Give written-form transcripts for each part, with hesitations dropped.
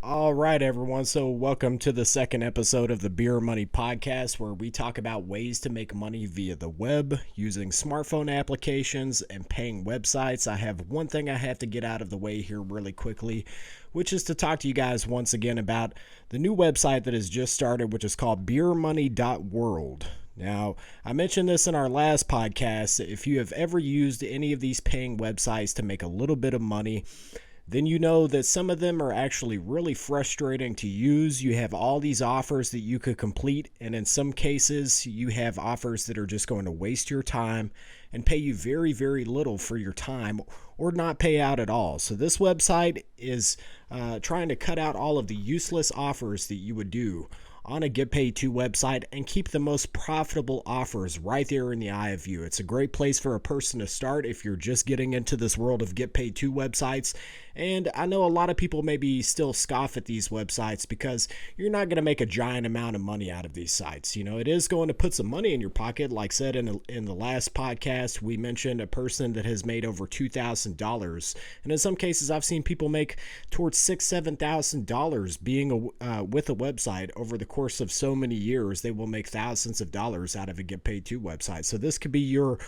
All right, everyone. So, welcome to the second episode of the Beer Money podcast, where we talk about ways to make money via the web using smartphone applications and paying websites. I have one thing I have to get out of the way here really quickly, which is to talk to you guys once again about the new website that has just started, which is called Beermoney.world. Now, I mentioned this in our last podcast. If you have ever used any of these paying websites to make a little bit of money, then you know that some of them are actually really frustrating to use. You have all these offers that you could complete, and in some cases, you have offers that are just going to waste your time and pay you very, very little for your time or not pay out at all. So, this website is trying to cut out all of the useless offers that you would do on a Get Paid To website and keep the most profitable offers right there in the eye of you. It's a great place for a person to start if you're just getting into this world of Get Paid To websites. And I know a lot of people maybe still scoff at these websites because you're not going to make a giant amount of money out of these sites. You know, it is going to put some money in your pocket. Like said in the last podcast, we mentioned a person that has made over $2,000. And in some cases, I've seen people make towards $6,000, $7,000 being with a website over the course of so many years. They will make thousands of dollars out of a Get Paid To website. So this could be your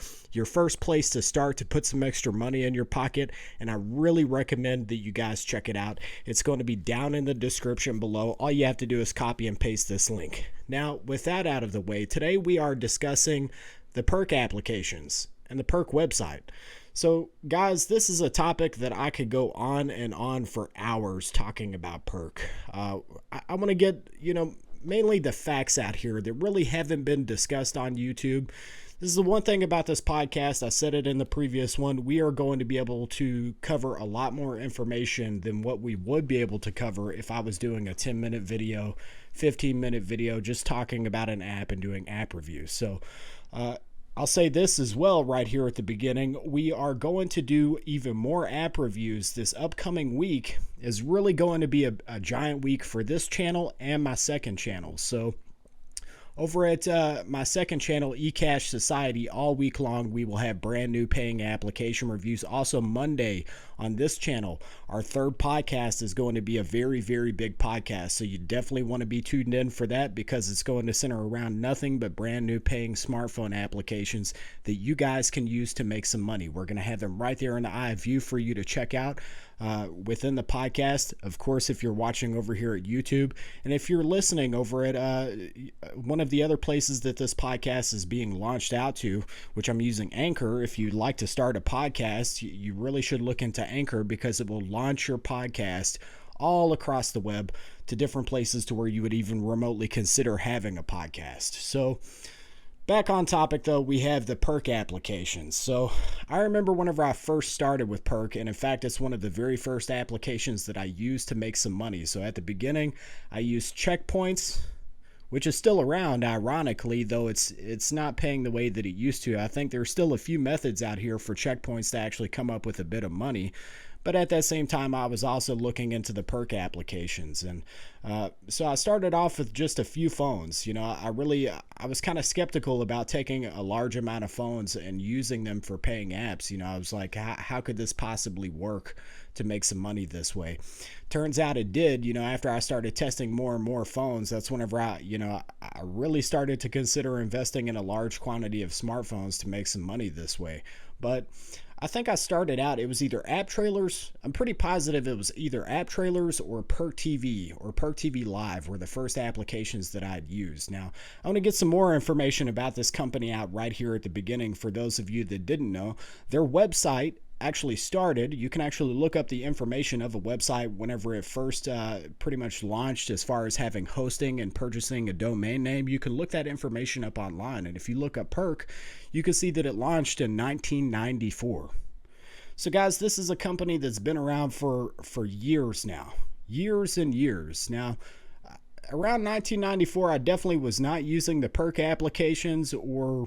first place to start to put some extra money in your pocket, and I really recommend that you guys check it out. It's going to be down in the description below. All you have to do is copy and paste this link. Now, with that out of the way, today we are discussing the Perk applications and the Perk website. So, guys, this is a topic that I could go on and on for hours talking about Perk. I want to get, mainly the facts out here that really haven't been discussed on YouTube. This is the one thing about this podcast. I said it in the previous one. We are going to be able to cover a lot more information than what we would be able to cover if I was doing a 10-minute video, 15-minute video, just talking about an app and doing app reviews. So, I'll say this as well right here at the beginning. We are going to do even more app reviews. This upcoming week is really going to be a giant week for this channel and my second channel. So over at my second channel, eCash Society, all week long, we will have brand new paying application reviews. Also, Monday on this channel, our third podcast is going to be a very, very big podcast. So you definitely want to be tuned in for that because it's going to center around nothing but brand new paying smartphone applications that you guys can use to make some money. We're going to have them right there in the eye of you for you to check out. Within the podcast, of course, if you're watching over here at YouTube, and if you're listening over at one of the other places that this podcast is being launched out to, which I'm using Anchor. If you'd like to start a podcast, you really should look into Anchor because it will launch your podcast all across the web to different places to where you would even remotely consider having a podcast. So, back on topic though, we have the Perk applications. So I remember whenever I first started with Perk, and in fact it's one of the very first applications that I used to make some money. So at the beginning I used Checkpoints, which is still around ironically, though it's not paying the way that it used to. I think there's still a few methods out here for Checkpoints to actually come up with a bit of money. But at that same time, I was also looking into the Perk applications. And so I started off with just a few phones. You know, I was kind of skeptical about taking a large amount of phones and using them for paying apps. You know, I was like, how could this possibly work to make some money this way? Turns out it did. You know, after I started testing more and more phones, that's whenever I really started to consider investing in a large quantity of smartphones to make some money this way. But I think I started out, it was either App Trailers. I'm pretty positive it was either App Trailers or Perk TV or Perk TV Live were the first applications that I'd used. Now, I want to get some more information about this company out right here at the beginning for those of you that didn't know. Their website actually started. You can actually look up the information of a website whenever it first pretty much launched as far as having hosting and purchasing a domain name. You can look that information up online. And if you look up Perk, you can see that it launched in 1994. So guys, this is a company that's been around for years now. Years and years. Now, around 1994, I definitely was not using the Perk applications or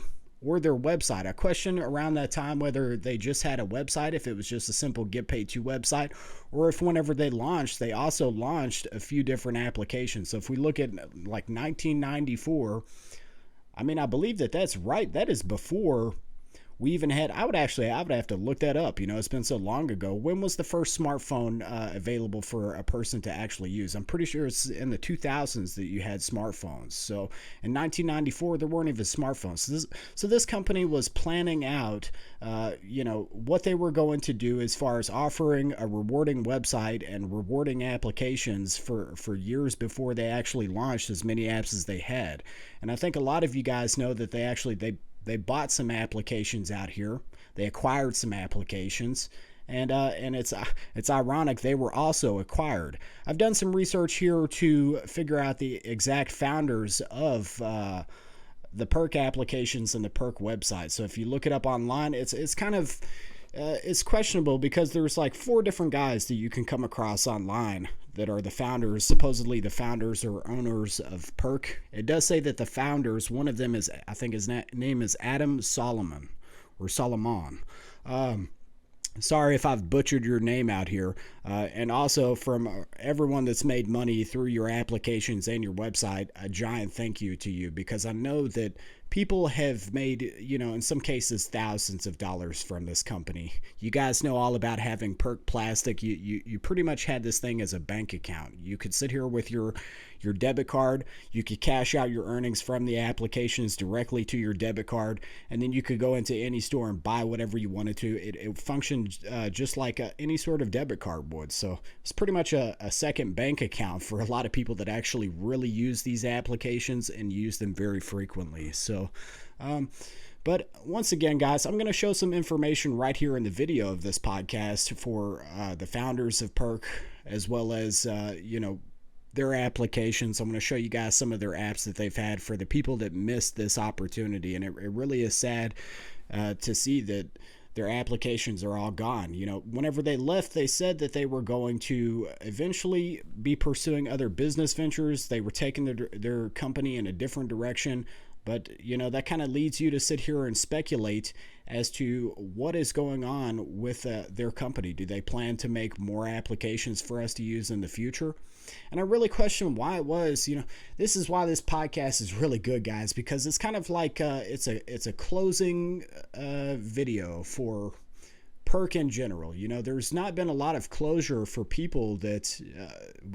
their website. I questioned around that time whether they just had a website, if it was just a simple Get Paid To website, or if whenever they launched, they also launched a few different applications. So if we look at like 1994, I mean, I believe that that's right. That is before We even had, I would have to look that up. It's been so long ago. When was the first smartphone available for a person to actually use? I'm pretty sure it's in the 2000s that you had smartphones. So in 1994, there weren't even smartphones. So this company was planning out, what they were going to do as far as offering a rewarding website and rewarding applications for years before they actually launched as many apps as they had. And I think a lot of you guys know that they bought some applications out here. They acquired some applications, and it's ironic they were also acquired. I've done some research here to figure out the exact founders of the Perk applications and the Perk website. So if you look it up online, it's kind of it's questionable because there's like 4 different guys that you can come across online that are the founders, supposedly the founders or owners of Perk. It does say that the founders, one of them is, I think his name is Adam Solomon or Solomon. Sorry if I've butchered your name out here. And also from everyone that's made money through your applications and your website, a giant thank you to you, because I know that people have made, in some cases, thousands of dollars from this company. You guys know all about having Perk Plastic. You pretty much had this thing as a bank account. You could sit here with your debit card. You could cash out your earnings from the applications directly to your debit card, and then you could go into any store and buy whatever you wanted to. It functioned just like any sort of debit card would. So it's pretty much a second bank account for a lot of people that actually really use these applications and use them very frequently. So but once again, guys, I'm going to show some information right here in the video of this podcast for the founders of Perk, as well as their applications. I'm going to show you guys some of their apps that they've had for the people that missed this opportunity. And it really is sad to see that their applications are all gone. Whenever they left, they said that they were going to eventually be pursuing other business ventures. They were taking their company in a different direction. But, that kind of leads you to sit here and speculate as to what is going on with their company. Do they plan to make more applications for us to use in the future? And I really question why it was. This is why this podcast is really good, guys, because it's kind of like it's a closing video for Perk in general. There's not been a lot of closure for people that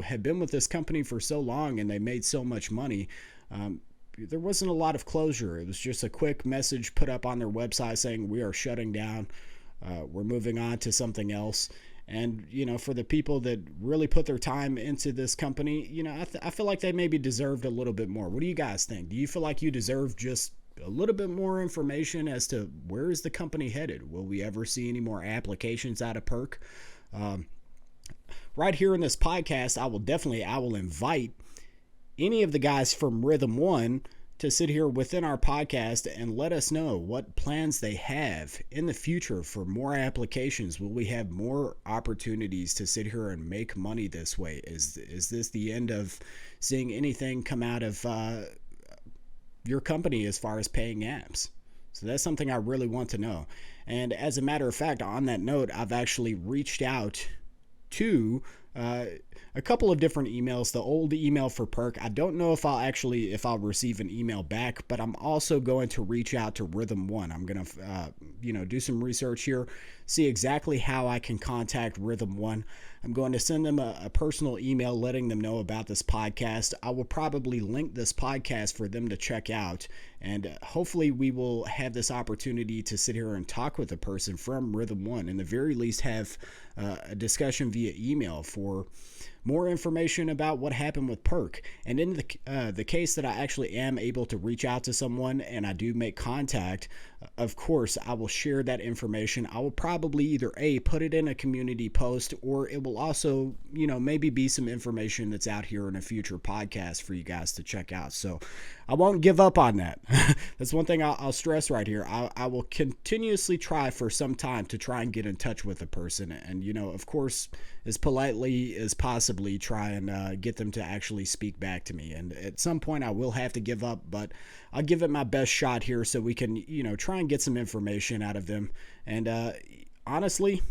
have been with this company for so long and they made so much money. There wasn't a lot of closure. It was just a quick message put up on their website saying we are shutting down. We're moving on to something else. And, for the people that really put their time into this company, I feel like they maybe deserved a little bit more. What do you guys think? Do you feel like you deserve just a little bit more information as to where is the company headed? Will we ever see any more applications out of Perk? Right here in this podcast, I will invite any of the guys from Rhythm One to sit here within our podcast and let us know what plans they have in the future for more applications. Will we have more opportunities to sit here and make money this way? Is this the end of seeing anything come out of your company as far as paying apps? So that's something I really want to know. And as a matter of fact, on that note, I've actually reached out to a couple of different emails. The old email for Perk, I don't know if I'll receive an email back, but I'm also going to reach out to Rhythm One. I'm going to do some research here, see exactly how I can contact Rhythm One. I'm going to send them a personal email letting them know about this podcast. I will probably link this podcast for them to check out, and hopefully we will have this opportunity to sit here and talk with a person from Rhythm One, and the very least have a discussion via email for more information about what happened with Perk. And in the case that I actually am able to reach out to someone and I do make contact, of course, I will share that information. I will probably either put it in a community post, or it will also, maybe be some information that's out here in a future podcast for you guys to check out. So I won't give up on that. That's one thing I'll stress right here. I will continuously try for some time to try and get in touch with a person, and of course, as politely as possibly try and get them to actually speak back to me. And at some point I will have to give up, but I'll give it my best shot here so we can try and get some information out of them. And honestly,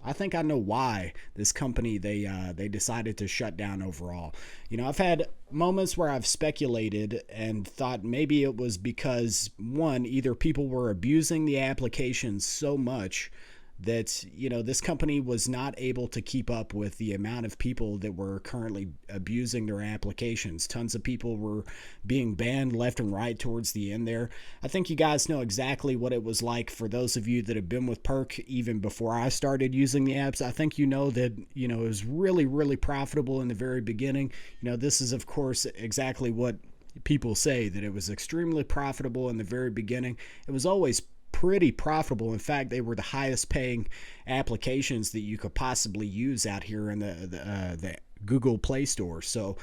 I think I know why this company they decided to shut down overall. I've had moments where I've speculated and thought maybe it was because one, either people were abusing the application so much that this company was not able to keep up with the amount of people that were currently abusing their applications. Tons of people were being banned left and right towards the end there. I think you guys know exactly what it was like. For those of you that have been with Perk even before I started using the apps, I think you know that it was really profitable in the very beginning. This is of course exactly what people say, that it was extremely profitable in the very beginning. It was always pretty profitable. In fact, they were the highest paying applications that you could possibly use out here in the Google Play Store. So,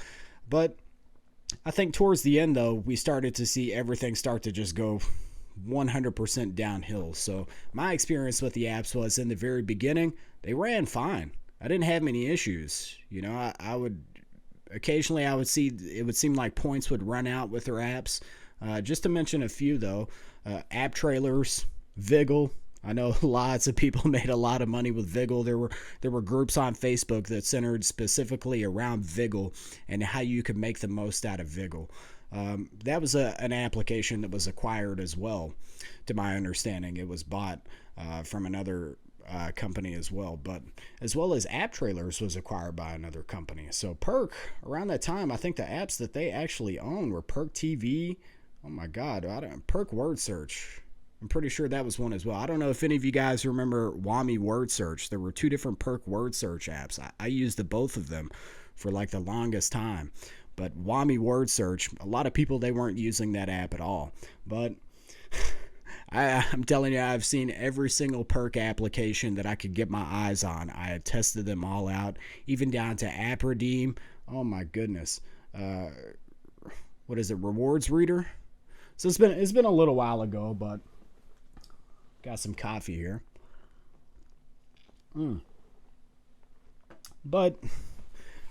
but I think towards the end, though, we started to see everything start to just go 100% downhill. So my experience with the apps was, in the very beginning, they ran fine. I didn't have many issues. I would occasionally, I would see, it would seem like points would run out with their apps. Just to mention a few, though, app trailers, Viggle. I know lots of people made a lot of money with Viggle. There were groups on Facebook that centered specifically around Viggle and how you could make the most out of Viggle. That was an application that was acquired as well, to my understanding. It was bought from another company as well, but as well as app trailers was acquired by another company. So Perk, around that time, I think the apps that they actually owned were Perk TV. Oh my God, Perk Word Search. I'm pretty sure that was one as well. I don't know if any of you guys remember Beermoney.world Search. There were two different Perk Word Search apps. I used the both of them for like the longest time. But Beermoney.world Search, a lot of people, they weren't using that app at all. But I'm telling you, I've seen every single Perk application that I could get my eyes on. I had tested them all out, even down to App Redeem. Oh my goodness. What is it? Rewards Reader? So it's been a little while ago, but got some coffee here. But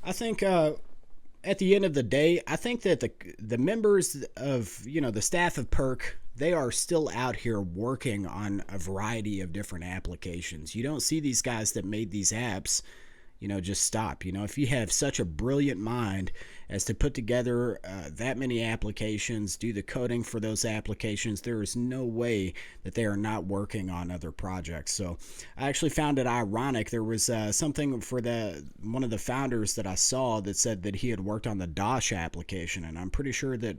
I think at the end of the day, I think that the members of the staff of Perk, they are still out here working on a variety of different applications. You don't see these guys that made these apps just stop. If you have such a brilliant mind as to put together that many applications, do the coding for those applications, there is no way that they are not working on other projects. So I actually found it ironic. There was something for one of the founders that I saw that said that he had worked on the Dosh application, and I'm pretty sure that,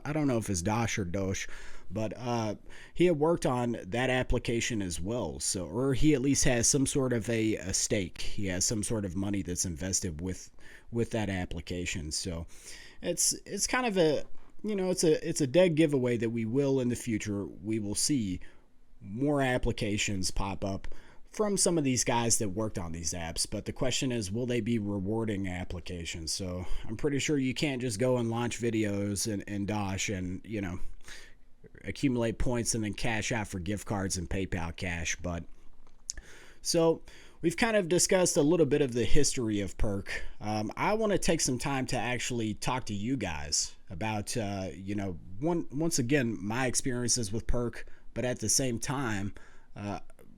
I don't know if it's Dosh or Dosh, but he had worked on that application as well. So, or he at least has some sort of a stake. He has some sort of money that's invested with that application. So it's kind of a it's a dead giveaway that we will, in the future, we will see more applications pop up from some of these guys that worked on these apps. But the question is, will they be rewarding applications? So I'm pretty sure you can't just go and launch videos in Dosh and accumulate points and then cash out for gift cards and PayPal cash. But so we've kind of discussed a little bit of the history of Perk. I want to take some time to actually talk to you guys about once again, my experiences with Perk, but at the same time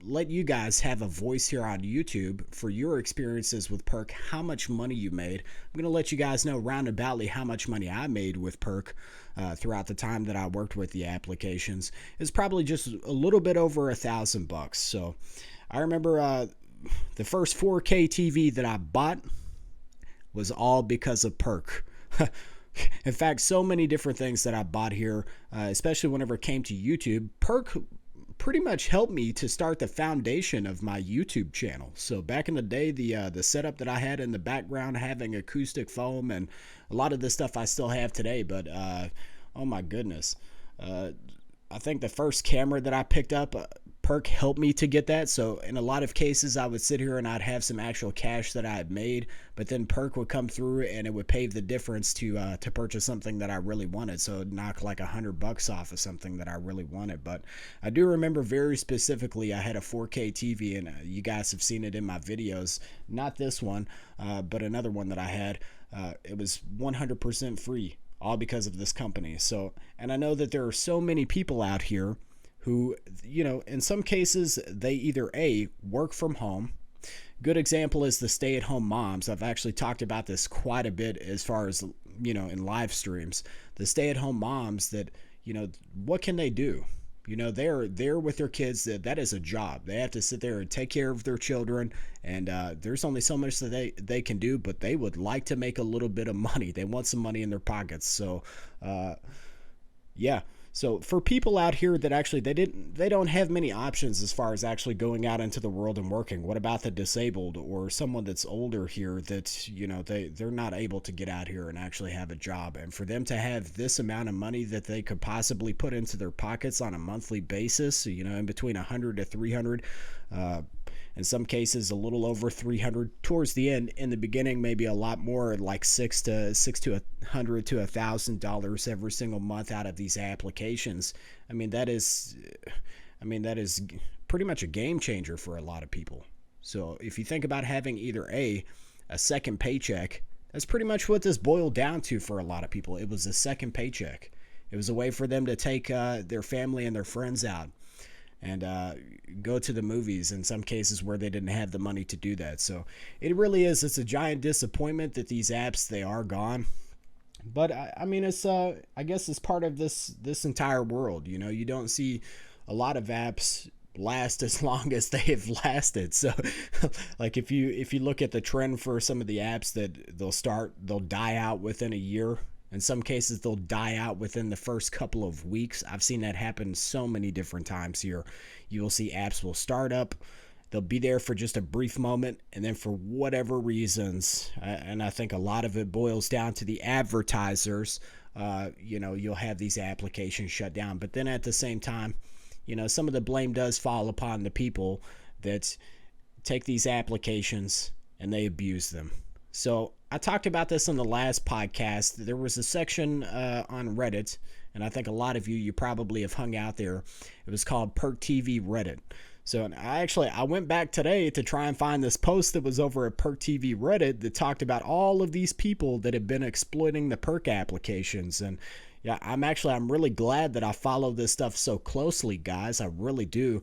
let you guys have a voice here on YouTube for your experiences with Perk, how much money you made. I'm going to let you guys know roundaboutly how much money I made with Perk throughout the time that I worked with the applications. It's probably just a little bit over $1,000. So I remember the first 4K TV that I bought was all because of Perk. In fact, so many different things that I bought here, especially whenever it came to YouTube, Perk pretty much helped me to start the foundation of my YouTube channel. So back in the day, the setup that I had in the background, having acoustic foam and a lot of this stuff I still have today, but oh my goodness. I think the first camera that I picked up, Perk helped me to get that. So in a lot of cases, I would sit here and I'd have some actual cash that I had made, but then Perk would come through and it would pave the difference to purchase something that I really wanted. So it'd knock like $100 off of something that I really wanted. But I do remember very specifically, I had a 4K TV, and you guys have seen it in my videos. Not this one, but another one that I had. It was 100% free, all because of this company. So, and I know that there are so many people out here who, in some cases, they either A, work from home, Good example is the stay-at-home moms. I've actually talked about this quite a bit as far as, in live streams. The stay-at-home moms that, what can they do? They're with their kids. That is a job. They have to sit there and take care of their children, and there's only so much that they can do. But they would like to make a little bit of money. They want some money in their pockets. So, yeah. So for people out here that actually they don't have many options as far as actually going out into the world and working. What about the disabled or someone that's older here that they're not able to get out here and actually have a job, and for them to have this amount of money that they could possibly put into their pockets on a monthly basis, in between 100 to 300, in some cases a little over 300 towards the end. In the beginning maybe a lot more, like six to $100 to $1,000 every single month out of these applications. That is pretty much a game changer for a lot of people. So if you think about having either a second paycheck, that's pretty much what this boiled down to for a lot of people. It was a second paycheck. It was a way for them to take their family and their friends out and go to the movies in some cases where they didn't have the money to do that. So it's a giant disappointment that these apps, they are gone. But it's I guess it's part of this entire world. You don't see a lot of apps last as long as they have lasted. So like if you look at the trend for some of the apps, that they'll die out within a year. In some cases, they'll die out within the first couple of weeks. I've seen that happen so many different times here. You will see apps will start up. They'll be there for just a brief moment, and then for whatever reasons, and I think a lot of it boils down to the advertisers, you'll have these applications shut down. But then at the same time, some of the blame does fall upon the people that take these applications and they abuse them. So I talked about this on the last podcast. There was a section on Reddit, and I think a lot of you probably have hung out there. It was called Perk TV Reddit. So I went back today to try and find this post that was over at Perk TV Reddit that talked about all of these people that have been exploiting the Perk applications. And yeah, I'm really glad that I follow this stuff so closely, guys. I really do.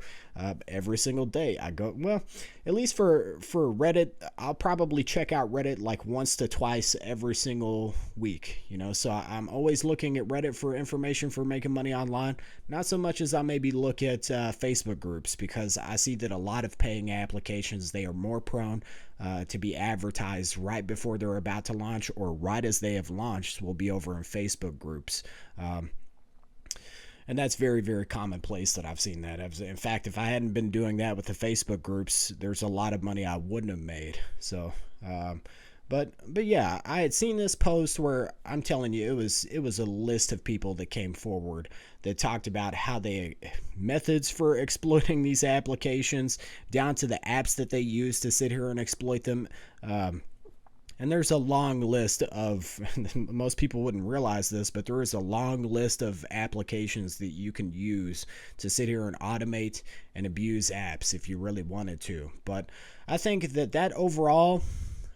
Every single day I go, well, at least for Reddit, I'll probably check out Reddit like once to twice every single week, so I'm always looking at Reddit for information for making money online. Not so much as I maybe look at Facebook groups, because I see that a lot of paying applications, they are more prone to be advertised right before they're about to launch, or right as they have launched will be over in Facebook groups. And that's very, very commonplace that I've seen that. In fact, if I hadn't been doing that with the Facebook groups, there's a lot of money I wouldn't have made. So, but yeah, I had seen this post where I'm telling you, it was a list of people that came forward that talked about how they methods for exploiting these applications, down to the apps that they use to sit here and exploit them. And there's a long list of, most people wouldn't realize this, but there is a long list of applications that you can use to sit here and automate and abuse apps if you really wanted to. But I think that overall,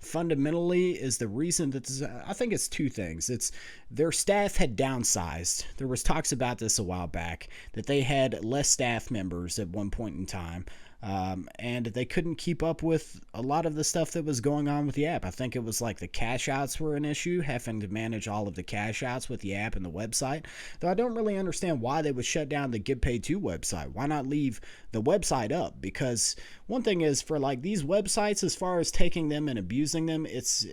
fundamentally, is the reason that I think it's two things. It's their staff had downsized. There was talks about this a while back, that they had less staff members at one point in time. And they couldn't keep up with a lot of the stuff that was going on with the app. I think it was like the cash outs were an issue, having to manage all of the cash outs with the app and the website. Though I don't really understand why they would shut down the Get Paid To website. Why not leave the website up? Because one thing is, for like these websites, as far as taking them and abusing them, it's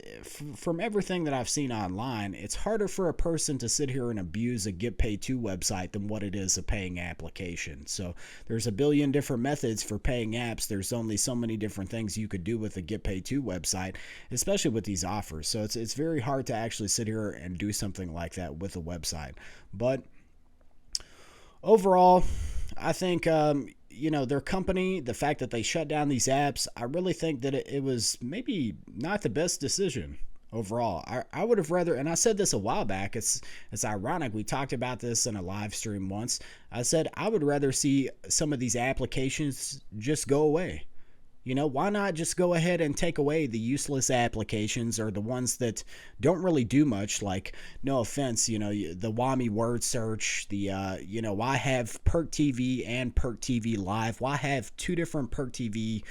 from everything that I've seen online, it's harder for a person to sit here and abuse a Get Paid To website than what it is a paying application. So there's a billion different methods for paying apps. There's only so many different things you could do with a Get Paid To website, especially with these offers. So it's very hard to actually sit here and do something like that with a website. But overall, I think their company, the fact that they shut down these apps, I really think that it was maybe not the best decision overall. I would have rather, and I said this a while back, it's ironic, we talked about this in a live stream once. I said I would rather see some of these applications just go away. Why not just go ahead and take away the useless applications, or the ones that don't really do much, like, no offense, the WAMI word search, why have Perk TV and Perk TV Live? Why have two different Perk TV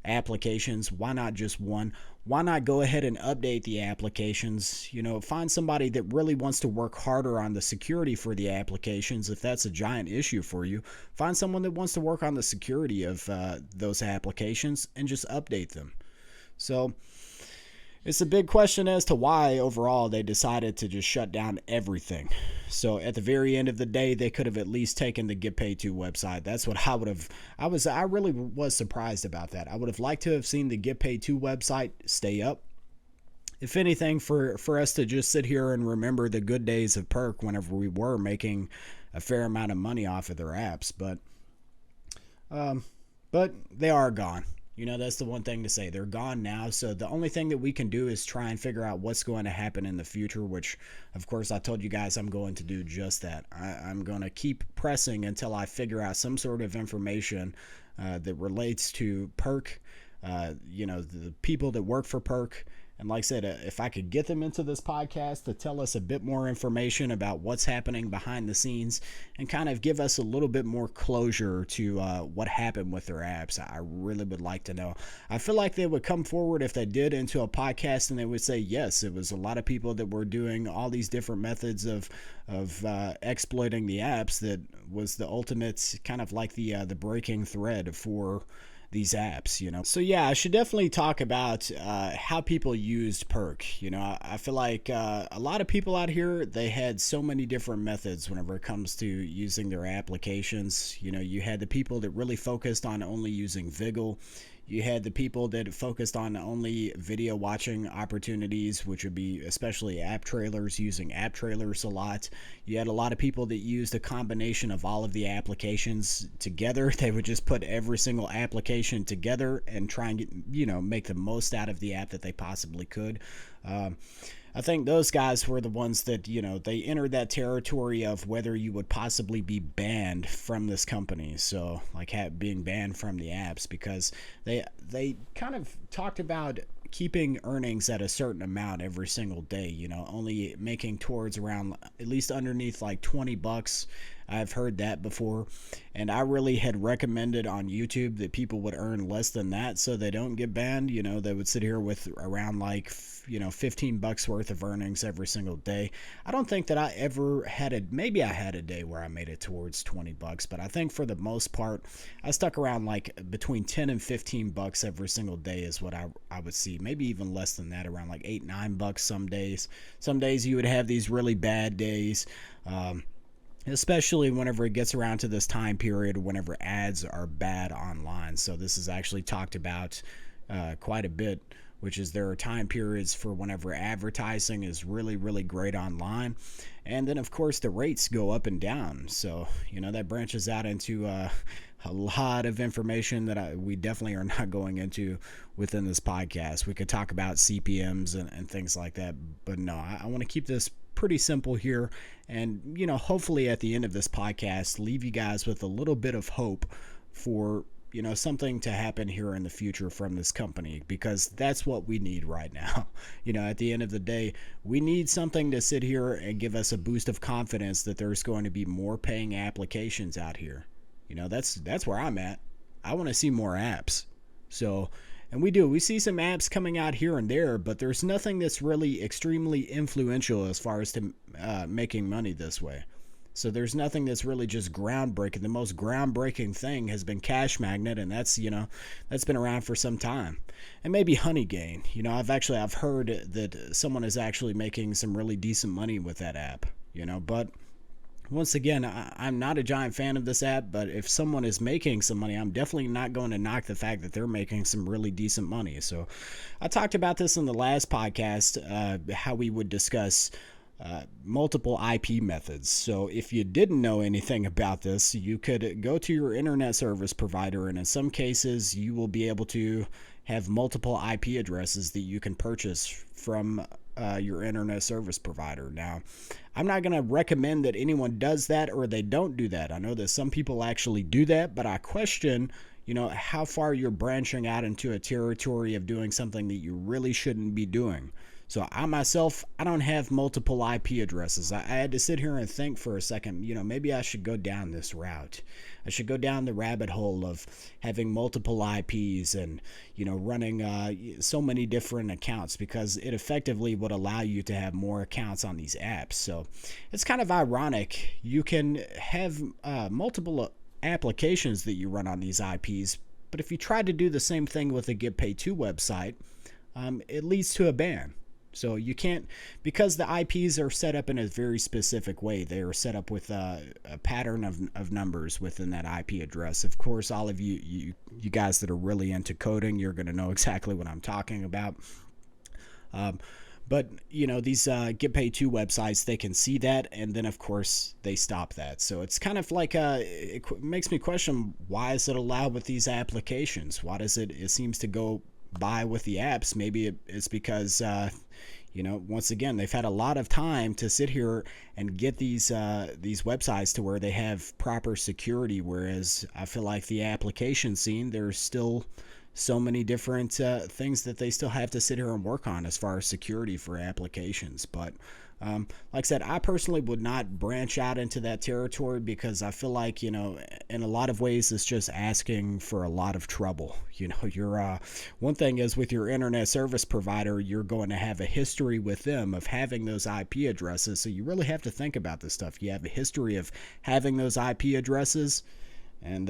applications. Why not just one? Why not go ahead and update the applications? Find somebody that really wants to work harder on the security for the applications. If that's a giant issue for you, find someone that wants to work on the security of those applications and just update them. So it's a big question as to why overall they decided to just shut down everything. So at the very end of the day, they could have at least taken the Get Paid To website. That's what I would have. I really was surprised about that. I would have liked to have seen the Get Paid To website stay up. If anything, for us to just sit here and remember the good days of Perk whenever we were making a fair amount of money off of their apps, but they are gone. That's the one thing to say. They're gone now. So the only thing that we can do is try and figure out what's going to happen in the future, which, of course, I told you guys I'm going to do just that. I'm going to keep pressing until I figure out some sort of information that relates to Perk, the people that work for Perk. And like I said, if I could get them into this podcast to tell us a bit more information about what's happening behind the scenes and kind of give us a little bit more closure to what happened with their apps, I really would like to know. I feel like they would come forward if they did into a podcast and they would say, yes, it was a lot of people that were doing all these different methods of exploiting the apps that was the ultimate kind of like the breaking thread for these apps. So yeah, I should definitely talk about how people used Perk. I feel like a lot of people out here, they had so many different methods whenever it comes to using their applications. You had the people that really focused on only using Viggle. You had the people that focused on only video watching opportunities, which would be especially app trailers, using app trailers a lot. You had a lot of people that used a combination of all of the applications together. They would just put every single application together and try and get, make the most out of the app that they possibly could. I think those guys were the ones that, they entered that territory of whether you would possibly be banned from this company. So like being banned from the apps, because they kind of talked about keeping earnings at a certain amount every single day, only making towards around at least underneath like $20. I've heard that before, and I really had recommended on YouTube that people would earn less than that so they don't get banned. They would sit here with around like $15 worth of earnings every single day. I don't think that I ever had maybe I had a day where I made it towards $20, but I think for the most part I stuck around like between $10 and $15 every single day is what I would see. Maybe even less than that, around like $8-9 some days. Some days you would have these really bad days, especially whenever it gets around to this time period whenever ads are bad online. So this is actually talked about quite a bit, which is there are time periods for whenever advertising is really, really great online. And then, of course, the rates go up and down. So, that branches out into a lot of information that we definitely are not going into within this podcast. We could talk about CPMs and things like that. But no, I want to keep this pretty simple here. And, hopefully at the end of this podcast, leave you guys with a little bit of hope for something to happen here in the future from this company, because that's what we need right now. At the end of the day, we need something to sit here and give us a boost of confidence that there's going to be more paying applications out here. That's where I'm at. I want to see more apps. So, and we see some apps coming out here and there, but there's nothing that's really extremely influential as far as to making money this way. So there's nothing that's really just groundbreaking. The most groundbreaking thing has been Cash Magnet, and that's been around for some time. And maybe Honeygain. I've heard that someone is actually making some really decent money with that app. But once again, I'm not a giant fan of this app, but if someone is making some money, I'm definitely not going to knock the fact that they're making some really decent money. So I talked about this in the last podcast, how we would discuss multiple IP methods. So if you didn't know anything about this, you could go to your internet service provider, and in some cases you will be able to have multiple IP addresses that you can purchase from your internet service provider. Now, I'm not going to recommend that anyone does that or they don't do that. I know that some people actually do that, but I question how far you're branching out into a territory of doing something that you really shouldn't be doing. So I myself, I don't have multiple IP addresses. I had to sit here and think for a second, maybe I should go down this route. I should go down the rabbit hole of having multiple IPs and, running so many different accounts, because it effectively would allow you to have more accounts on these apps. So it's kind of ironic. You can have multiple applications that you run on these IPs, but if you try to do the same thing with a GetPay2 website, it leads to a ban. So you can't, because the IPs are set up in a very specific way. They are set up with a pattern of numbers within that IP address. Of course, all of you guys that are really into coding, you're going to know exactly what I'm talking about. But these GetPay2 websites, they can see that, and then of course they stop that. So it's kind of like it makes me question, why is it allowed with these applications? Why does it seems to go by with the apps? Maybe it's because once again, they've had a lot of time to sit here and get these websites to where they have proper security, whereas I feel like the application scene, there's still so many different things that they still have to sit here and work on as far as security for applications. But like I said, I personally would not branch out into that territory, because I feel like, in a lot of ways, it's just asking for a lot of trouble. You're one thing is, with your internet service provider, you're going to have a history with them of having those IP addresses. So you really have to think about this stuff. You have a history of having those IP addresses. And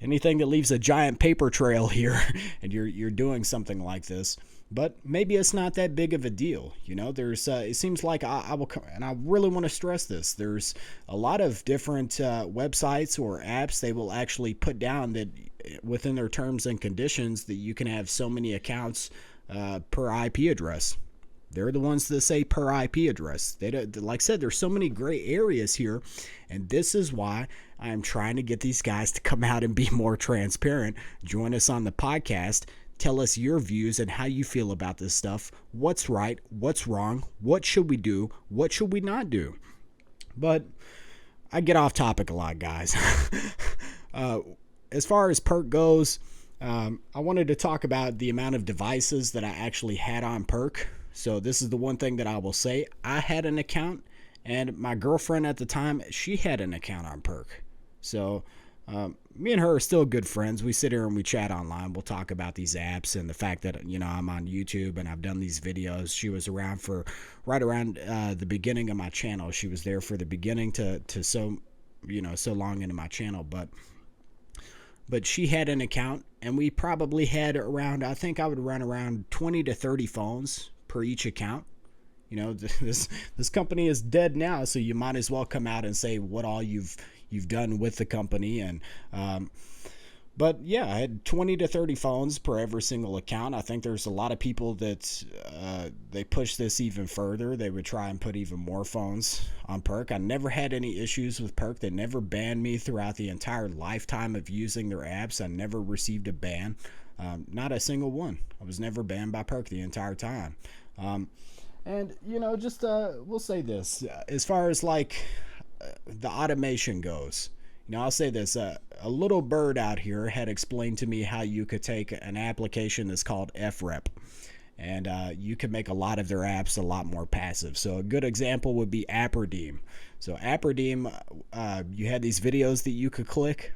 anything that leaves a giant paper trail here, and you're doing something like this. But maybe it's not that big of a deal. There's it seems like I will, and I really want to stress this, there's a lot of different websites or apps they will actually put down that within their terms and conditions that you can have so many accounts per IP address. They're the ones that say per IP address. Like I said, there's so many gray areas here, and this is why I'm trying to get these guys to come out and be more transparent. Join us on the podcast. Tell us your views and how you feel about this stuff. What's right? What's wrong? What should we do? What should we not do? But I get off topic a lot, guys. As far as Perk goes, I wanted to talk about the amount of devices that I actually had on Perk. So this is the one thing that I will say. I had an account, and my girlfriend at the time, she had an account on Perk. So me and her are still good friends. We sit here and we chat online. We'll talk about these apps and the fact that, I'm on YouTube and I've done these videos. She was around for right around the beginning of my channel. She was there for the beginning to so long into my channel. But she had an account, and we probably had around, I think I would run around 20 to 30 phones per each account. This company is dead now, so you might as well come out and say what all you've done with the company. And but yeah, I had 20 to 30 phones per every single account. I think there's a lot of people that they push this even further. They would try and put even more phones on Perk. I never had any issues with Perk. They never banned me throughout the entire lifetime of using their apps. I never received a ban, not a single one. I was never banned by Perk the entire time. And just we'll say this, as far as like the automation goes, I'll say this, a little bird out here had explained to me how you could take an application that's called FREP, and you can make a lot of their apps a lot more passive. So a good example would be AppRedeem. So AppRedeem, you had these videos that you could click,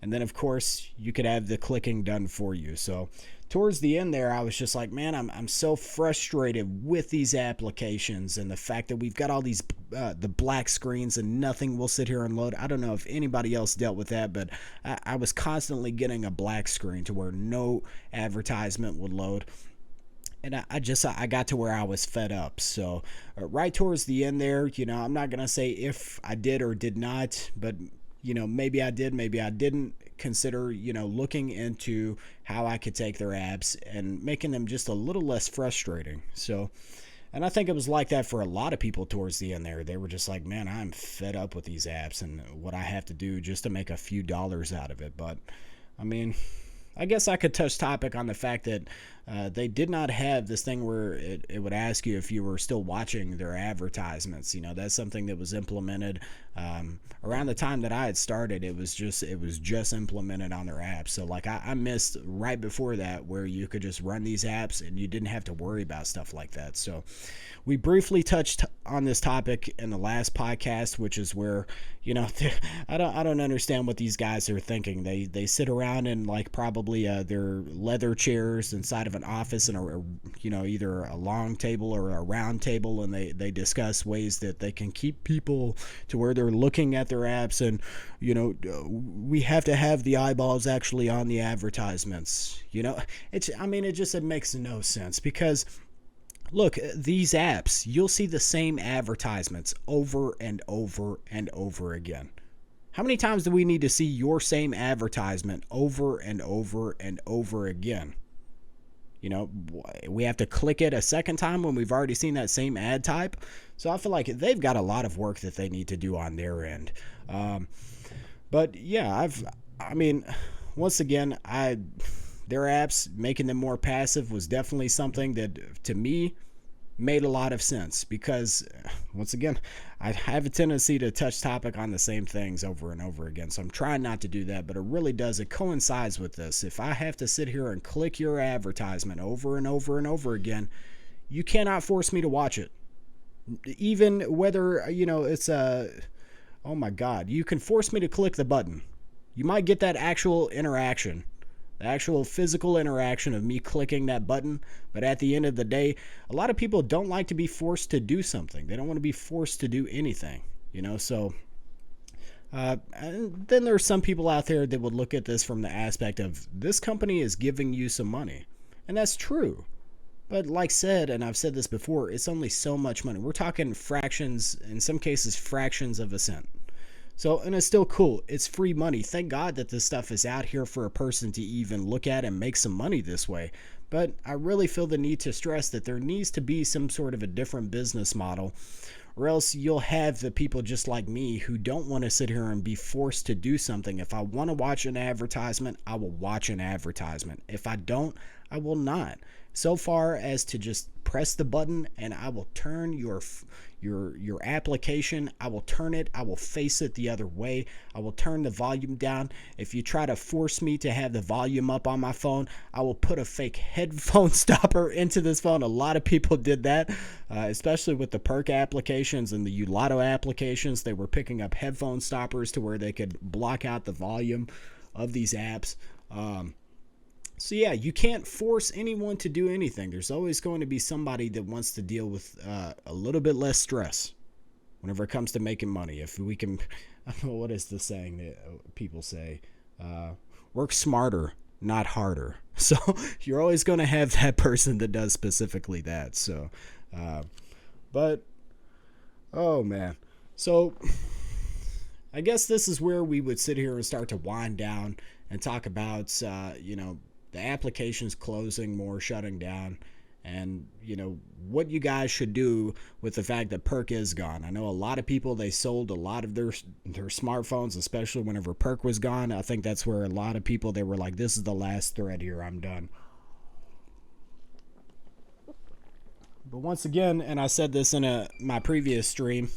and then of course you could have the clicking done for you. So towards the end there, I was just like, man, I'm so frustrated with these applications and the fact that we've got all these the black screens and nothing will sit here and load. I don't know if anybody else dealt with that, but I was constantly getting a black screen to where no advertisement would load. And I got to where I was fed up. So right towards the end there, I'm not going to say if I did or did not, but maybe I did, maybe I didn't consider, looking into how I could take their apps and making them just a little less frustrating. So, and I think it was like that for a lot of people towards the end there. They were just like, man, I'm fed up with these apps and what I have to do just to make a few dollars out of it. But I mean, I guess I could touch topic on the fact that they did not have this thing where it would ask you if you were still watching their advertisements. That's something that was implemented around the time that I had started. It was just implemented on their app. So like I missed right before that, where you could just run these apps and you didn't have to worry about stuff like that. So we briefly touched on this topic in the last podcast, which is where, I don't understand what these guys are thinking. They sit around in like probably their leather chairs inside of an office, and either a long table or a round table, and they discuss ways that they can keep people to where they're looking at their apps, and we have to have the eyeballs actually on the advertisements. It makes no sense, because look, these apps, you'll see the same advertisements over and over and over again. How many times do we need to see your same advertisement over and over and over again? We have to click it a second time when we've already seen that same ad type. So I feel like they've got a lot of work that they need to do on their end. But yeah, once again, their apps, making them more passive, was definitely something that, to me, made a lot of sense, because once again, I have a tendency to touch topic on the same things over and over again, so I'm trying not to do that, but it really does. It coincides with this. If I have to sit here and click your advertisement over and over and over again, you cannot force me to watch it. Even whether, it's oh my God, you can force me to click the button. You might get that actual interaction, the actual physical interaction of me clicking that button. But at the end of the day, a lot of people don't like to be forced to do something. They don't want to be forced to do anything, so and then there's some people out there that would look at this from the aspect of, this company is giving you some money. And that's true. But like said, and I've said this before, it's only so much money. We're talking fractions, in some cases fractions of a cent. So, and it's still cool. It's free money. Thank God that this stuff is out here for a person to even look at and make some money this way. But I really feel the need to stress that there needs to be some sort of a different business model, or else you'll have the people just like me who don't want to sit here and be forced to do something. If I want to watch an advertisement, I will watch an advertisement. If I don't, I will not. So far as to just press the button and I will turn your application, I will turn it, I will face it the other way, I will turn the volume down. If you try to force me to have the volume up on my phone, I will put a fake headphone stopper into this phone. A lot of people did that, especially with the Perk applications and the Ulotto applications. They were picking up headphone stoppers to where they could block out the volume of these apps. So yeah, you can't force anyone to do anything. There's always going to be somebody that wants to deal with a little bit less stress whenever it comes to making money. If we can, I don't know, what is the saying that people say? Work smarter, not harder. So you're always going to have that person that does specifically that. So, but, oh man. So I guess this is where we would sit here and start to wind down and talk about, the applications closing more, shutting down, and what you guys should do with the fact that Perk is gone. I know a lot of people, they sold a lot of their smartphones, especially whenever Perk was gone. I think that's where a lot of people, they were like, this is the last thread here, I'm done. But once again, and I said this in my previous stream,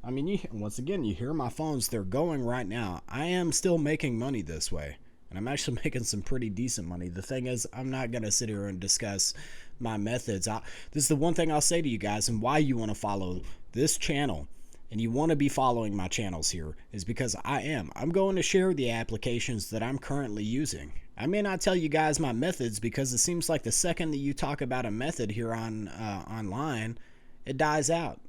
once again, you hear my phones, they're going right now. I am still making money this way. And I'm actually making some pretty decent money. The thing is, I'm not going to sit here and discuss my methods. This is the one thing I'll say to you guys, and why you want to follow this channel and you want to be following my channels here, is because I'm going to share the applications that I'm currently using. I may not tell you guys my methods, because it seems like the second that you talk about a method here on online, it dies out.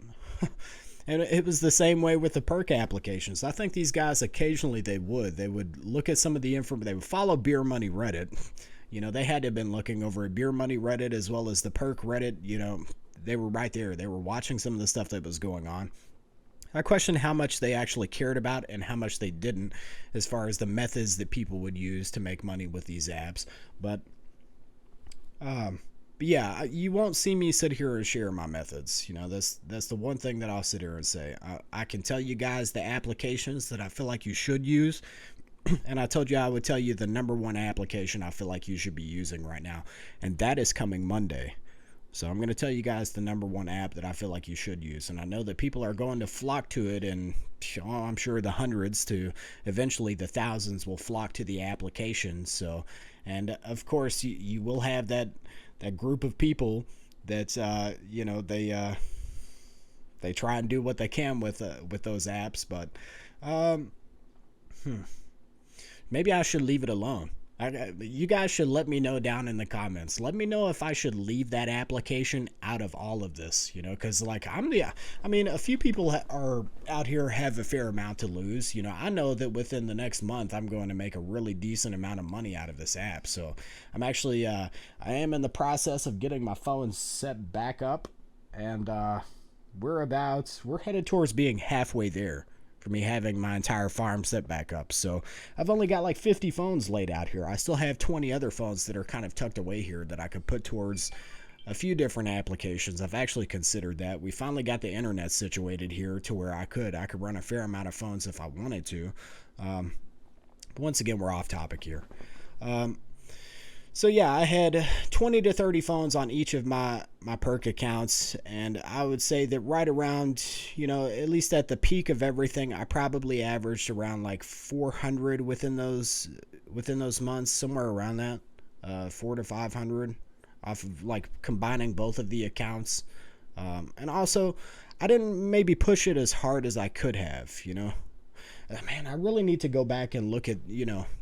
And it was the same way with the Perk applications. I think these guys, occasionally they would look at some of the information. They would follow Beer Money Reddit. They had to have been looking over at Beer Money Reddit as well as the Perk Reddit. They were right there. They were watching some of the stuff that was going on. I question how much they actually cared about and how much they didn't, as far as the methods that people would use to make money with these apps. But yeah, you won't see me sit here and share my methods. That's the one thing that I'll sit here and say. I can tell you guys the applications that I feel like you should use, And I told you I would tell you the number one application I feel like you should be using right now, and that is coming Monday. So I'm going to tell you guys the number one app that I feel like you should use. And I know that people are going to flock to it, and I'm sure the hundreds to eventually the thousands will flock to the application. So, and of course, you will have that group of people that, they try and do what they can with those apps. But um, maybe I should leave it alone. You guys should let me know down in the comments. Let me know if I should leave that application out of all of this, because like a few people are out here have a fair amount to lose. I know that within the next month I'm going to make a really decent amount of money out of this app. So I'm actually I am in the process of getting my phone set back up, and we're headed towards being halfway there for me having my entire farm set back up. So I've only got like 50 phones laid out here. I still have 20 other phones that are kind of tucked away here that I could put towards a few different applications. I've actually considered that. We finally got the internet situated here to where I could run a fair amount of phones if I wanted to. But once again, we're off topic here. So yeah, I had 20 to 30 phones on each of my Perk accounts, and I would say that right around, at least at the peak of everything, I probably averaged around like 400 within those months, somewhere around that, 400 to 500 off of like combining both of the accounts. And also, I didn't maybe push it as hard as I could have, Man, I really need to go back and look at,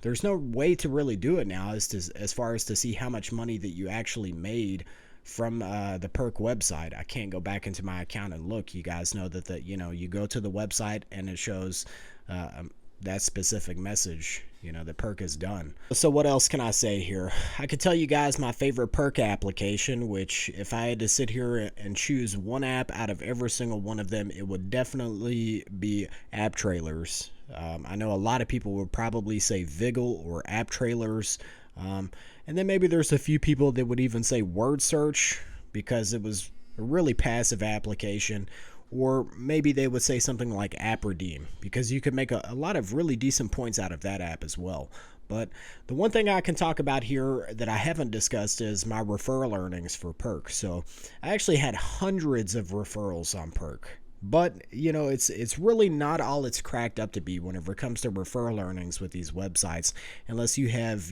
there's no way to really do it now as far as to see how much money that you actually made from the Perk website. I can't go back into my account and look. You guys know that you go to the website and it shows that specific message, that Perk is done. So what else can I say here? I could tell you guys my favorite Perk application, which if I had to sit here and choose one app out of every single one of them, it would definitely be App Trailers. I know a lot of people would probably say Viggle or App Trailers. And then maybe there's a few people that would even say Word Search because it was a really passive application. Or maybe they would say something like App Redeem because you could make a lot of really decent points out of that app as well. But the one thing I can talk about here that I haven't discussed is my referral earnings for Perk. So I actually had hundreds of referrals on Perk. But, it's really not all it's cracked up to be whenever it comes to referral earnings with these websites, unless you have,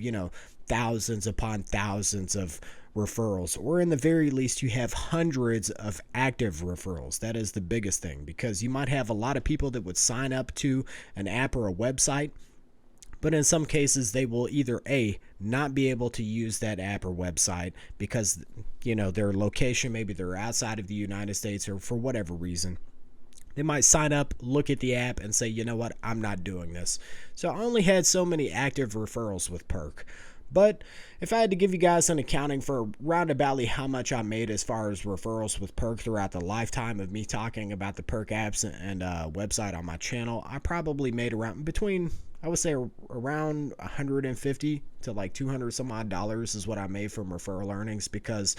thousands upon thousands of referrals, or in the very least, you have hundreds of active referrals. That is the biggest thing, because you might have a lot of people that would sign up to an app or a website, but in some cases they will either not be able to use that app or website because their location, maybe they're outside of the United States, or for whatever reason. They might sign up, look at the app, and say, you know what, I'm not doing this. So I only had so many active referrals with Perk. But if I had to give you guys an accounting for roundaboutly how much I made as far as referrals with Perk throughout the lifetime of me talking about the Perk apps and website on my channel, I probably made I would say around 150 to like 200 some odd dollars is what I made from referral earnings, because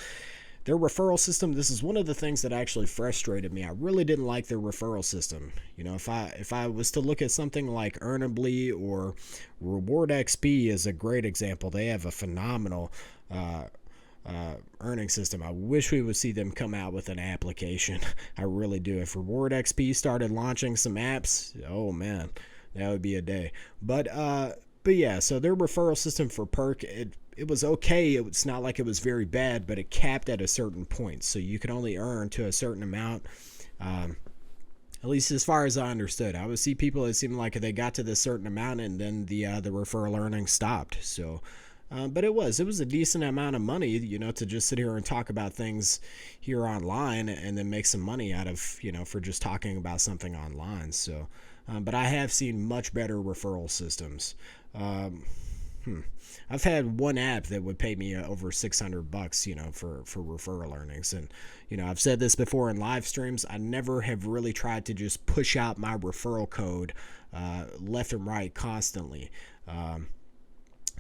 their referral system, this is one of the things that actually frustrated me. I really didn't like their referral system. If I was to look at something like Earnably or Reward XP is a great example. They have a phenomenal earning system. I wish we would see them come out with an application. I really do. If Reward XP started launching some apps, oh man, that would be a day. But yeah, so their referral system for Perk, it was okay. It's not like it was very bad, but it capped at a certain point. So you could only earn to a certain amount, at least as far as I understood. I would see people, it seemed like they got to this certain amount and then the referral earnings stopped. So, but it was a decent amount of money, to just sit here and talk about things here online and then make some money out of, for just talking about something online. So, but I have seen much better referral systems. I've had one app that would pay me over $600, for referral earnings. And, I've said this before in live streams. I never have really tried to just push out my referral code left and right constantly.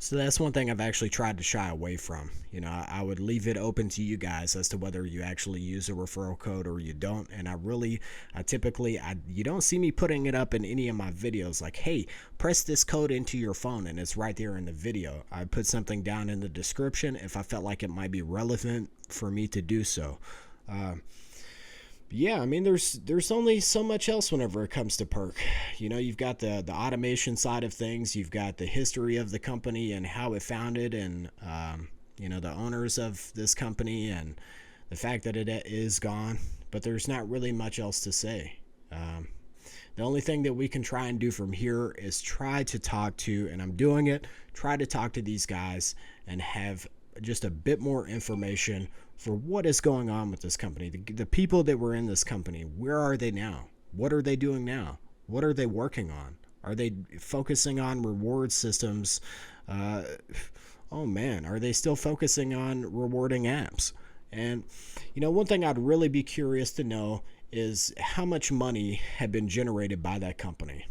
So that's one thing I've actually tried to shy away from. I would leave it open to you guys as to whether you actually use a referral code or you don't. And you don't see me putting it up in any of my videos like, hey, press this code into your phone, and it's right there in the video. I put something down in the description if I felt like it might be relevant for me to do so. Yeah, I mean, there's only so much else whenever it comes to Perk. You've got the automation side of things. You've got the history of the company and how it founded, and the owners of this company, and the fact that it is gone. But there's not really much else to say. The only thing that we can try and do from here is try to talk to, and I'm doing it, try to talk to these guys and have just a bit more information for what is going on with this company. The people that were in this company, where are they now? What are they doing now? What are they working on? Are they focusing on reward systems? Oh man, are they still focusing on rewarding apps? And one thing I'd really be curious to know is how much money had been generated by that company.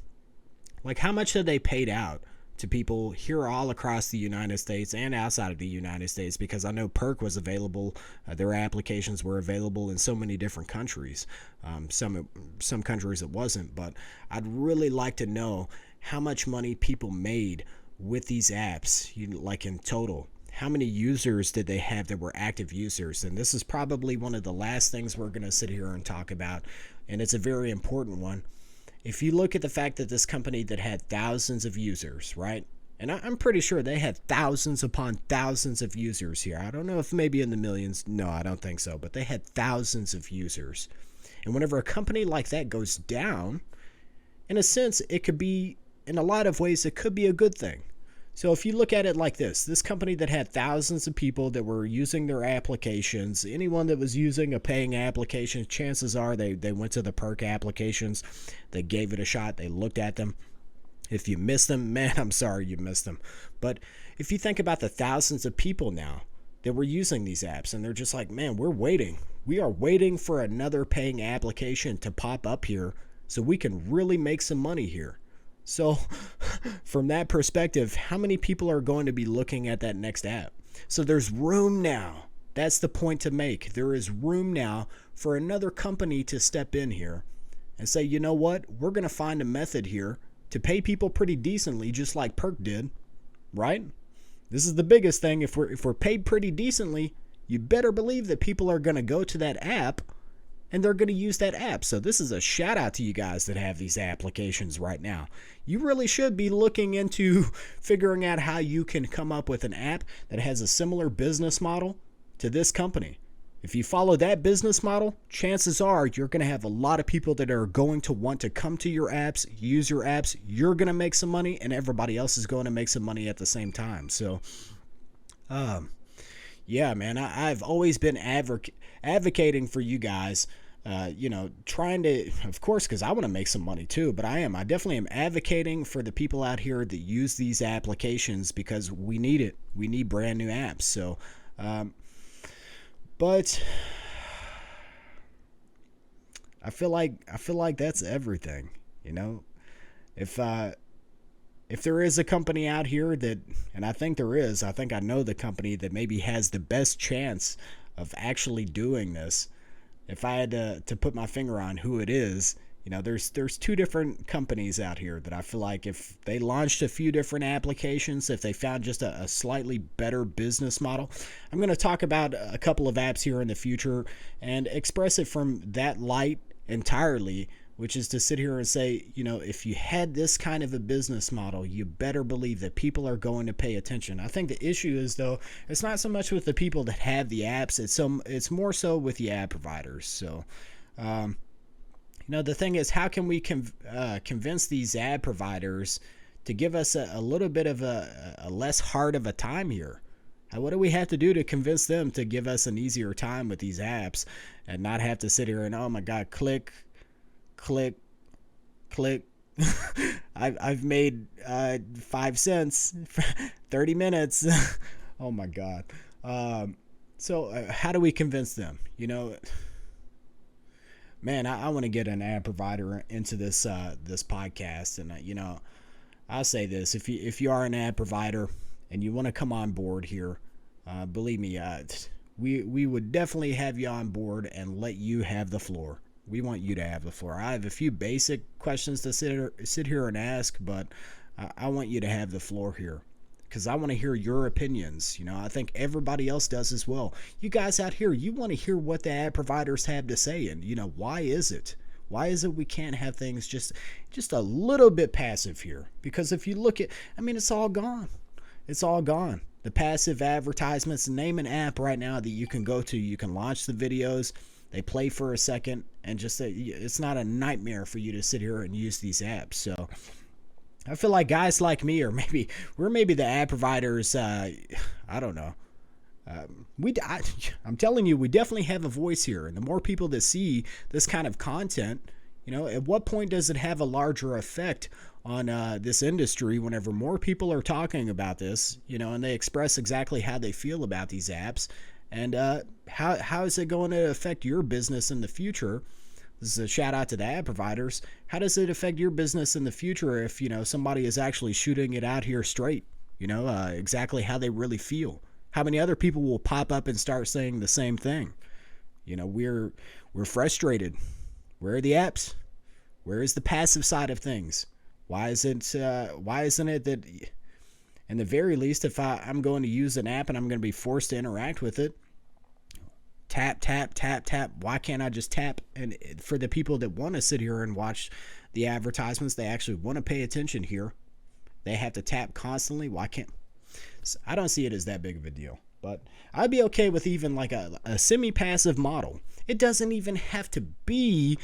Like, how much had they paid out to people here all across the United States and outside of the United States? Because I know Perk was available, their applications were available in so many different countries. Some countries it wasn't, but I'd really like to know how much money people made with these apps, like in total. How many users did they have that were active users? And this is probably one of the last things we're going to sit here and talk about, and it's a very important one. If you look at the fact that this company that had thousands of users, right? And I'm pretty sure they had thousands upon thousands of users here. I don't know if maybe in the millions. No, I don't think so. But they had thousands of users. And whenever a company like that goes down, in a sense, it could be, in a lot of ways, it could be a good thing. So if you look at it like this company that had thousands of people that were using their applications, anyone that was using a paying application, chances are they went to the Perk applications, they gave it a shot, they looked at them. If you missed them, man, I'm sorry you missed them. But if you think about the thousands of people now that were using these apps, and they're just like, man, we're waiting. We are waiting for another paying application to pop up here so we can really make some money here. So from that perspective, how many people are going to be looking at that next app? So there's room now. That's the point to make. There is room now for another company to step in here and say, you know what? We're going to find a method here to pay people pretty decently, just like Perk did, right? This is the biggest thing. If we're paid pretty decently, you better believe that people are going to go to that app and they're going to use that app. So this is a shout out to you guys that have these applications right now. You really should be looking into figuring out how you can come up with an app that has a similar business model to this company. If you follow that business model, chances are you're going to have a lot of people that are going to want to come to your apps, use your apps. You're going to make some money, and everybody else is going to make some money at the same time. So, yeah, man, I've always been advocating for you guys, trying to, of course, because I want to make some money too, but I definitely am advocating for the people out here that use these applications because we need it. We need brand new apps. So, but I feel like that's everything, if there is a company out here that, and I think there is, I think I know the company that maybe has the best chance of actually doing this. If I had to put my finger on who it is, there's two different companies out here that I feel like if they launched a few different applications, if they found just a slightly better business model. I'm going to talk about a couple of apps here in the future and express it from that light entirely, which is to sit here and say, if you had this kind of a business model, you better believe that people are going to pay attention. I think the issue is, though, it's not so much with the people that have the apps, it's more so with the ad providers. So, the thing is, how can we convince these ad providers to give us a little bit of a less hard of a time here? What do we have to do to convince them to give us an easier time with these apps and not have to sit here and, oh my God, click. I've made 5 cents, 30 minutes. Oh my God. So how do we convince them? Man, I want to get an ad provider into this podcast, and I'll say this: if you are an ad provider and you want to come on board here, believe me, we would definitely have you on board and let you have the floor. We want you to have the floor. I have a few basic questions to sit here and ask, but I want you to have the floor here because I want to hear your opinions. I think everybody else does as well. You guys out here, you want to hear what the ad providers have to say, and why is it? Why is it we can't have things just a little bit passive here? Because if you look at, it's all gone. It's all gone. The passive advertisements, name an app right now that you can go to. You can launch the videos. They play for a second, and it's not a nightmare for you to sit here and use these apps. So I feel like guys like me, or we're maybe the ad providers. I don't know. I'm telling you, we definitely have a voice here, and the more people that see this kind of content, at what point does it have a larger effect on this industry whenever more people are talking about this, and they express exactly how they feel about these apps, and how is it going to affect your business in the future? This is a shout out to the ad providers. How does it affect your business in the future if somebody is actually shooting it out here straight, exactly how they really feel? How many other people will pop up and start saying the same thing? We're frustrated. Where are the apps? Where is the passive side of things? Why isn't it that, in the very least, if I'm going to use an app and I'm going to be forced to interact with it, tap, tap, tap, tap. Why can't I just tap? And for the people that want to sit here and watch the advertisements, they actually want to pay attention here. They have to tap constantly. Why can't? I don't see it as that big of a deal, but I'd be okay with even like a semi-passive model. It doesn't even have to be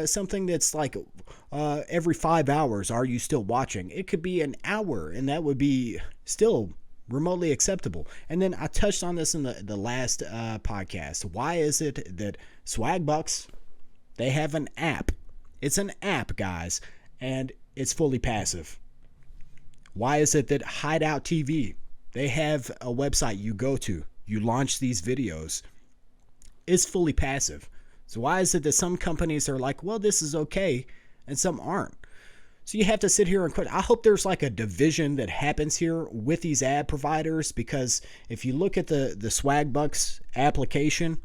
something that's like every 5 hours, are you still watching? It could be an hour, and that would be still remotely acceptable. And then I touched on this in the last podcast. Why is it that Swagbucks, they have an app? It's an app, guys, and it's fully passive. Why is it that Hideout TV, they have a website you go to, you launch these videos, it's fully passive? So why is it that some companies are like, well, this is okay, and some aren't? So you have to sit here and quit. I hope there's like a division that happens here with these ad providers, because if you look at the Swagbucks application,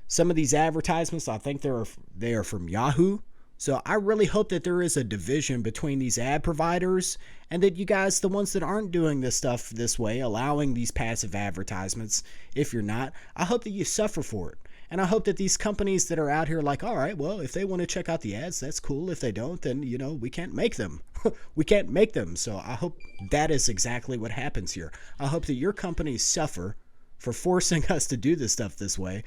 some of these advertisements, I think they are from Yahoo. So I really hope that there is a division between these ad providers, and that you guys, the ones that aren't doing this stuff this way, allowing these passive advertisements, if you're not, I hope that you suffer for it. And I hope that these companies that are out here like, all right, well, if they want to check out the ads, that's cool. If they don't, then, we can't make them. We can't make them. So I hope that is exactly what happens here. I hope that your companies suffer for forcing us to do this stuff this way.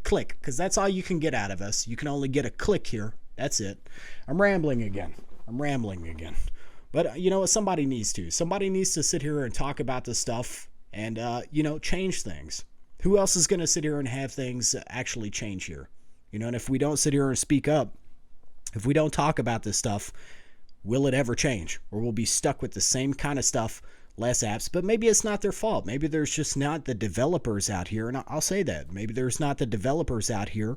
Click, because that's all you can get out of us. You can only get a click here. That's it. I'm rambling again. But you know what? Somebody needs to sit here and talk about this stuff and, change things. Who else is going to sit here and have things actually change here? And if we don't sit here and speak up, if we don't talk about this stuff, will it ever change? Or we'll be stuck with the same kind of stuff, less apps. But maybe it's not their fault. Maybe there's just not the developers out here. And I'll say that. Maybe there's not the developers out here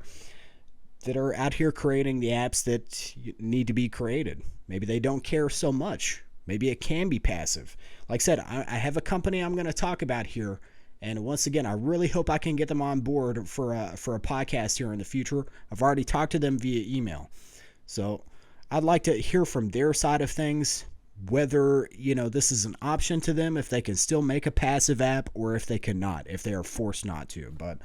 that are out here creating the apps that need to be created. Maybe they don't care so much. Maybe it can be passive. Like I said, I have a company I'm going to talk about here. And once again, I really hope I can get them on board for a podcast here in the future. I've already talked to them via email. So I'd like to hear from their side of things, whether, this is an option to them, if they can still make a passive app, or if they cannot, if they are forced not to. But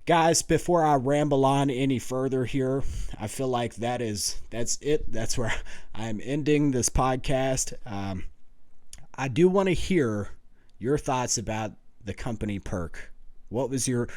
guys, before I ramble on any further here, I feel like that's it. That's where I'm ending this podcast. I do want to hear your thoughts about the company Perk. What was your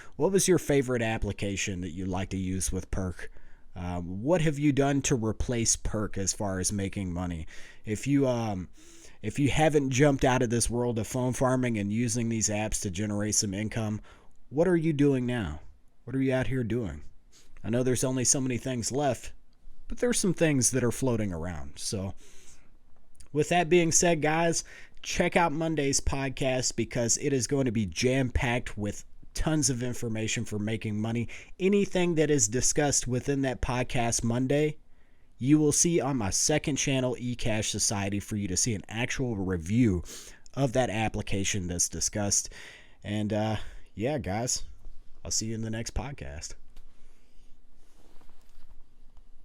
favorite application that you like to use with Perk? What have you done to replace Perk as far as making money? If you haven't jumped out of this world of phone farming and using these apps to generate some income, what are you doing now? What are you out here doing? I know there's only so many things left, but there's some things that are floating around. So with that being said, guys, check out Monday's podcast, because it is going to be jam-packed with tons of information for making money. Anything that is discussed within that podcast Monday, you will see on my second channel, eCash Society, for you to see an actual review of that application that's discussed. And yeah, guys, I'll see you in the next podcast.